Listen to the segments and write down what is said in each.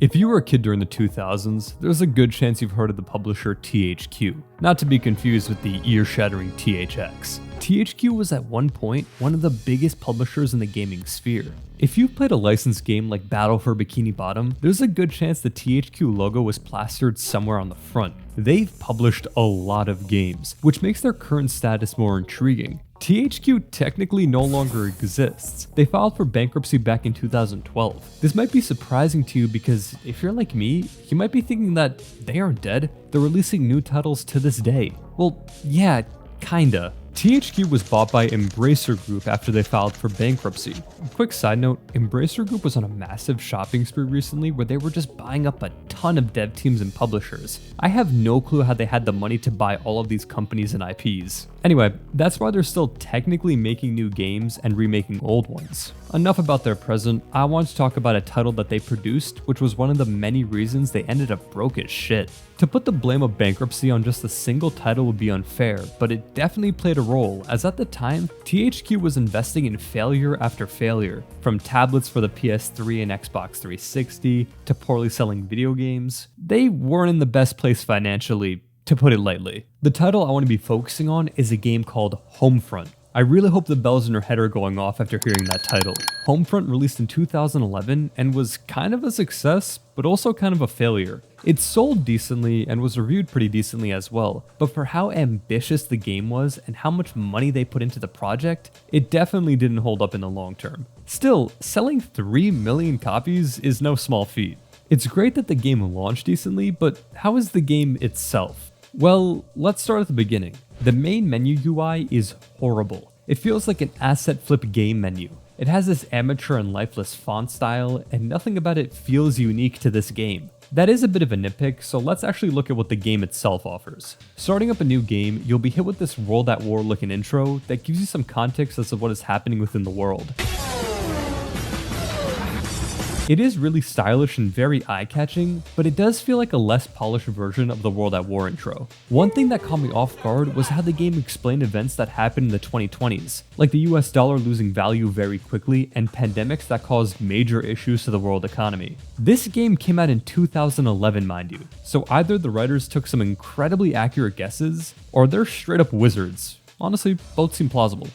If you were a kid during the 2000s, there's a good chance you've heard of the publisher THQ, not to be confused with the ear-shattering THX. THQ was at one point one of the biggest publishers in the gaming sphere. If you've played a licensed game like Battle for Bikini Bottom, there's a good chance the THQ logo was plastered somewhere on the front. They've published a lot of games, which makes their current status more intriguing. THQ technically no longer exists. They filed for bankruptcy back in 2012. This might be surprising to you because if you're like me, you might be thinking that they aren't dead. They're releasing new titles to this day. Well, yeah, kinda. THQ was bought by Embracer Group after they filed for bankruptcy. Quick side note, Embracer Group was on a massive shopping spree recently where they were just buying up a ton of dev teams and publishers. I have no clue how they had the money to buy all of these companies and IPs. Anyway, that's why they're still technically making new games and remaking old ones. Enough about their present, I want to talk about a title that they produced, which was one of the many reasons they ended up broke as shit. To put the blame of bankruptcy on just a single title would be unfair, but it definitely played a role, as at the time, THQ was investing in failure after failure, from tablets for the PS3 and Xbox 360, to poorly selling video games. They weren't in the best place financially, to put it lightly. The title I want to be focusing on is a game called Homefront. I really hope the bells in your head are going off after hearing that title. Homefront released in 2011 and was kind of a success, but also kind of a failure. It sold decently and was reviewed pretty decently as well, but for how ambitious the game was and how much money they put into the project, it definitely didn't hold up in the long term. Still, selling 3 million copies is no small feat. It's great that the game launched decently, but how is the game itself? Well, let's start at the beginning. The main menu UI is horrible. It feels like an asset flip game menu. It has this amateur and lifeless font style, and nothing about it feels unique to this game. That is a bit of a nitpick, so let's actually look at what the game itself offers. Starting up a new game, you'll be hit with this World at War looking intro that gives you some context as to what is happening within the world. It is really stylish and very eye-catching, but it does feel like a less polished version of the World at War intro. One thing that caught me off guard was how the game explained events that happened in the 2020s, like the US dollar losing value very quickly and pandemics that caused major issues to the world economy. This game came out in 2011, mind you, so either the writers took some incredibly accurate guesses, or they're straight up wizards. Honestly, both seem plausible.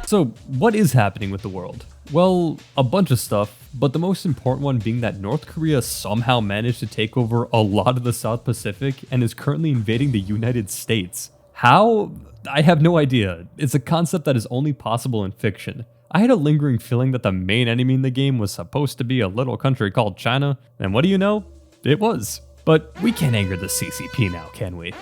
So what is happening with the world? Well, a bunch of stuff, but the most important one being that North Korea somehow managed to take over a lot of the South Pacific and is currently invading the United States. How? I have no idea. It's a concept that is only possible in fiction. I had a lingering feeling that the main enemy in the game was supposed to be a little country called China, and what do you know? It was. But we can't anger the CCP now, can we?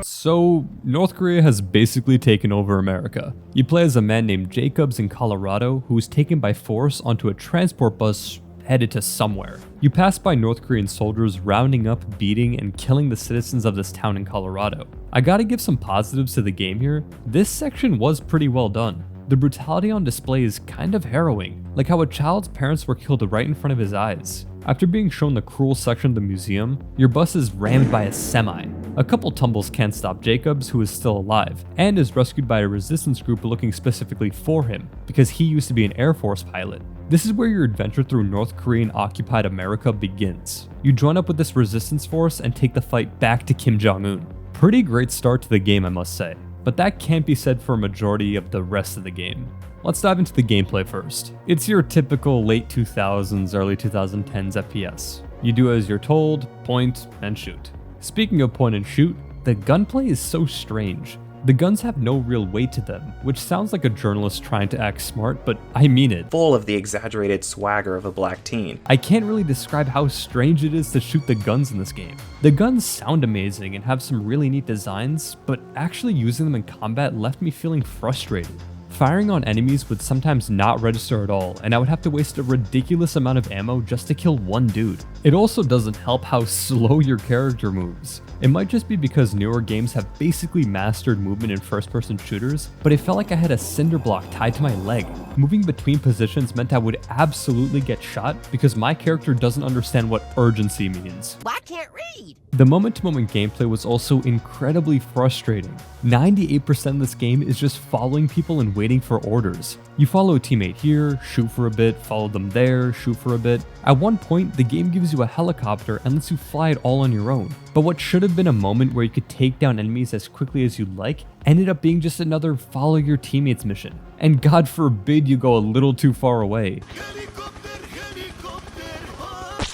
So, North Korea has basically taken over America. You play as a man named Jacobs in Colorado who was taken by force onto a transport bus headed to somewhere. You pass by North Korean soldiers rounding up, beating, and killing the citizens of this town in Colorado. I gotta give some positives to the game here. This section was pretty well done. The brutality on display is kind of harrowing, like how a child's parents were killed right in front of his eyes. After being shown the cruel section of the museum, your bus is rammed by a semi. A couple tumbles can't stop Jacobs, who is still alive, and is rescued by a resistance group looking specifically for him, because he used to be an Air Force pilot. This is where your adventure through North Korean occupied America begins. You join up with this resistance force and take the fight back to Kim Jong-un. Pretty great start to the game, I must say, but that can't be said for a majority of the rest of the game. Let's dive into the gameplay first. It's your typical late 2000s, early 2010s FPS. You do as you're told, point, and shoot. Speaking of point and shoot, the gunplay is so strange. The guns have no real weight to them, which sounds like a journalist trying to act smart, but I mean it. Full of the exaggerated swagger of a black teen. I can't really describe how strange it is to shoot the guns in this game. The guns sound amazing and have some really neat designs, but actually using them in combat left me feeling frustrated. Firing on enemies would sometimes not register at all, and I would have to waste a ridiculous amount of ammo just to kill one dude. It also doesn't help how slow your character moves. It might just be because newer games have basically mastered movement in first-person shooters, but it felt like I had a cinder block tied to my leg. Moving between positions meant I would absolutely get shot because my character doesn't understand what urgency means. Well, I can't read! The moment-to-moment gameplay was also incredibly frustrating. 98% of this game is just following people and waiting waiting for orders. You follow a teammate here, shoot for a bit, follow them there, shoot for a bit. At one point, the game gives you a helicopter and lets you fly it all on your own. But what should have been a moment where you could take down enemies as quickly as you'd like, ended up being just another follow your teammates mission. And God forbid you go a little too far away.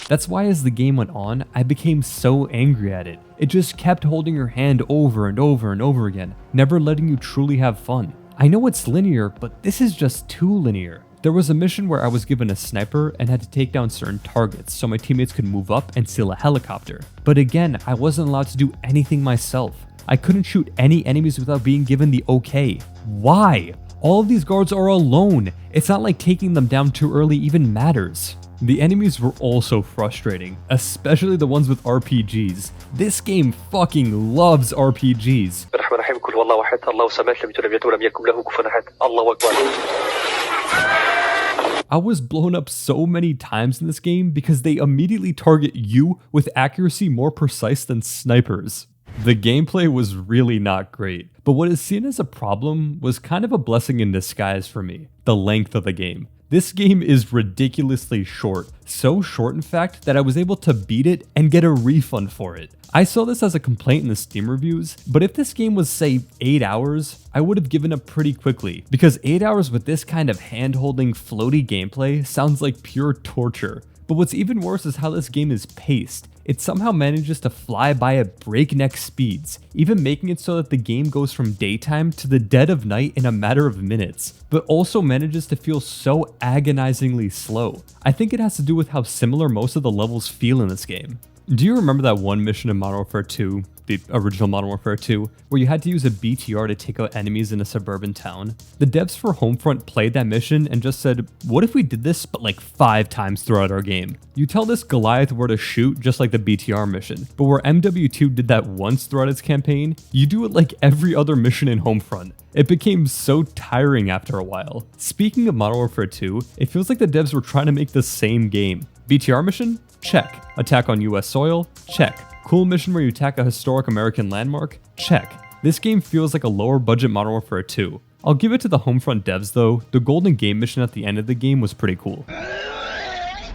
That's why as the game went on, I became so angry at it. It just kept holding your hand over and over and over again, never letting you truly have fun. I know it's linear, but this is just too linear. There was a mission where I was given a sniper and had to take down certain targets so my teammates could move up and steal a helicopter. But again, I wasn't allowed to do anything myself. I couldn't shoot any enemies without being given the okay. Why? All of these guards are alone. It's not like taking them down too early even matters. The enemies were also frustrating, especially the ones with RPGs. This game fucking loves RPGs. I was blown up so many times in this game because they immediately target you with accuracy more precise than snipers. The gameplay was really not great, but what is seen as a problem was kind of a blessing in disguise for me: the length of the game. This game is ridiculously short, so short in fact that I was able to beat it and get a refund for it. I saw this as a complaint in the Steam reviews, but if this game was say 8 hours, I would have given up pretty quickly, because 8 hours with this kind of hand-holding floaty gameplay sounds like pure torture. But what's even worse is how this game is paced. It somehow manages to fly by at breakneck speeds, even making it so that the game goes from daytime to the dead of night in a matter of minutes, but also manages to feel so agonizingly slow. I think it has to do with how similar most of the levels feel in this game. Do you remember that one mission in Modern Warfare 2, the original Modern Warfare 2, where you had to use a BTR to take out enemies in a suburban town? The devs for Homefront played that mission and just said, what if we did this but like 5 times throughout our game? You tell this Goliath where to shoot just like the BTR mission, but where MW2 did that once throughout its campaign, you do it like every other mission in Homefront. It became so tiring after a while. Speaking of Modern Warfare 2, it feels like the devs were trying to make the same game. BTR mission? Check. Attack on US soil? Check. Cool mission where you attack a historic American landmark? Check. This game feels like a lower budget Modern Warfare 2. I'll give it to the Homefront devs though, the Golden Gate mission at the end of the game was pretty cool.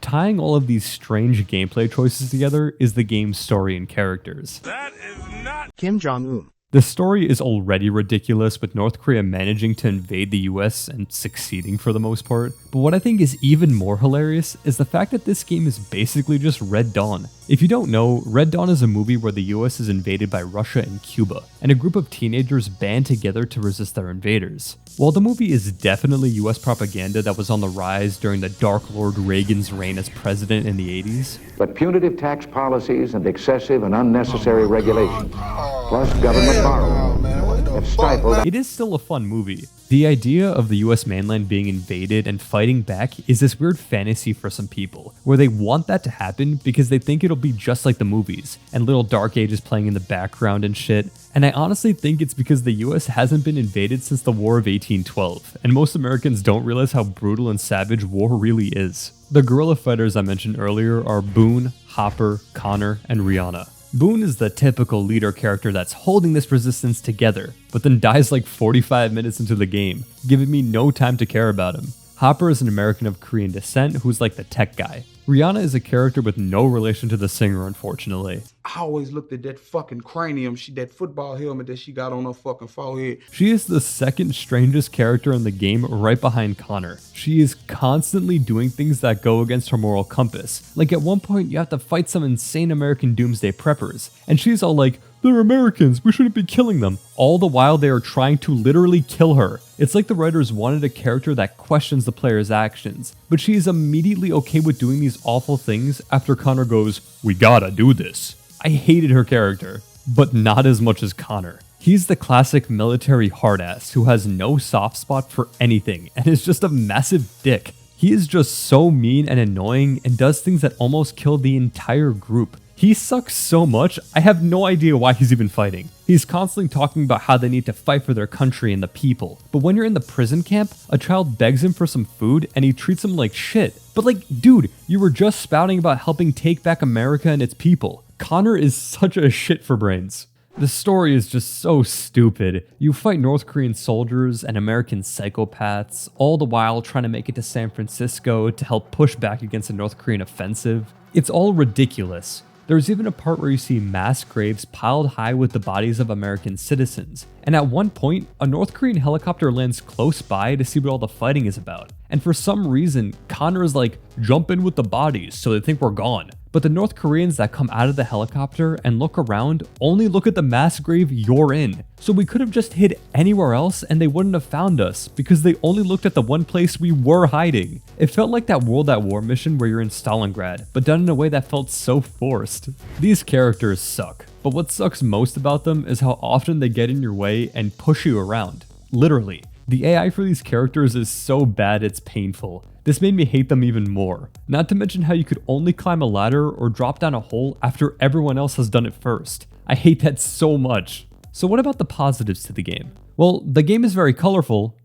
Tying all of these strange gameplay choices together is the game's story and characters. That is not Kim Jong-un. The story is already ridiculous, with North Korea managing to invade the US and succeeding for the most part. But what I think is even more hilarious is the fact that this game is basically just Red Dawn. If you don't know, Red Dawn is a movie where the US is invaded by Russia and Cuba, and a group of teenagers band together to resist their invaders. While the movie is definitely US propaganda that was on the rise during the Dark Lord Reagan's reign as president in the 80s, but punitive tax policies and excessive and unnecessary regulations, plus government borrowing, have stifled. it is still a fun movie. The idea of the US mainland being invaded and fighting back is this weird fantasy for some people, where they want that to happen because they think it'll be just like the movies, and little Dark Ages playing in the background and shit. And I honestly think it's because the US hasn't been invaded since the War of 1812, and most Americans don't realize how brutal and savage war really is. The guerrilla fighters I mentioned earlier are Boone, Hopper, Connor, and Rihanna. Boone is the typical leader character that's holding this resistance together, but then dies like 45 minutes into the game, giving me no time to care about him. Hopper is an American of Korean descent who's like the tech guy. Rihanna is a character with no relation to the singer, unfortunately. I always looked at that fucking cranium, that football helmet that she got on her fucking forehead. She is the second strangest character in the game, right behind Connor. She is constantly doing things that go against her moral compass. Like at one point you have to fight some insane American doomsday preppers, and she's all like, "They're Americans, we shouldn't be killing them," all the while they are trying to literally kill her. It's like the writers wanted a character that questions the player's actions, but she is immediately okay with doing these awful things after Connor goes, "We gotta do this." I hated her character, but not as much as Connor. He's the classic military hardass who has no soft spot for anything and is just a massive dick. He is just so mean and annoying and does things that almost kill the entire group. He sucks so much, I have no idea why he's even fighting. He's constantly talking about how they need to fight for their country and the people. But when you're in the prison camp, a child begs him for some food and he treats him like shit. But like, dude, you were just spouting about helping take back America and its people. Connor is such a shit for brains. The story is just so stupid. You fight North Korean soldiers and American psychopaths, all the while trying to make it to San Francisco to help push back against the North Korean offensive. It's all ridiculous. There's even a part where you see mass graves piled high with the bodies of American citizens, and at one point, a North Korean helicopter lands close by to see what all the fighting is about. And for some reason, Connor is like, jump in with the bodies so they think we're gone. But the North Koreans that come out of the helicopter and look around only look at the mass grave you're in. So we could have just hid anywhere else and they wouldn't have found us because they only looked at the one place we were hiding. It felt like that World at War mission where you're in Stalingrad, but done in a way that felt so forced. These characters suck, but what sucks most about them is how often they get in your way and push you around. Literally. The AI for these characters is so bad it's painful. This made me hate them even more. Not to mention how you could only climb a ladder or drop down a hole after everyone else has done it first. I hate that so much. So what about the positives to the game? Well, the game is very colorful.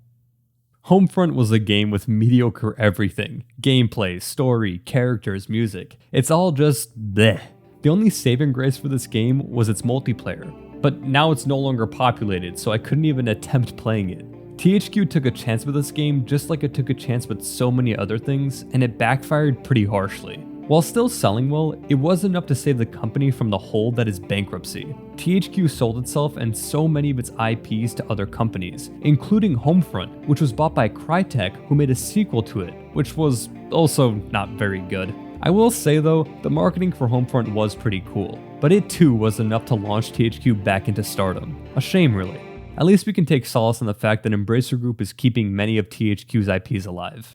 Homefront was a game with mediocre everything. Gameplay, story, characters, music. It's all just bleh. The only saving grace for this game was its multiplayer. But now it's no longer populated, so I couldn't even attempt playing it. THQ took a chance with this game just like it took a chance with so many other things, and it backfired pretty harshly. While still selling well, it wasn't enough to save the company from the hole that is bankruptcy. THQ sold itself and so many of its IPs to other companies, including Homefront, which was bought by Crytek, who made a sequel to it, which was also not very good. I will say though, the marketing for Homefront was pretty cool, but it too was enough to launch THQ back into stardom. A shame really. At least we can take solace in the fact that Embracer Group is keeping many of THQ's IPs alive.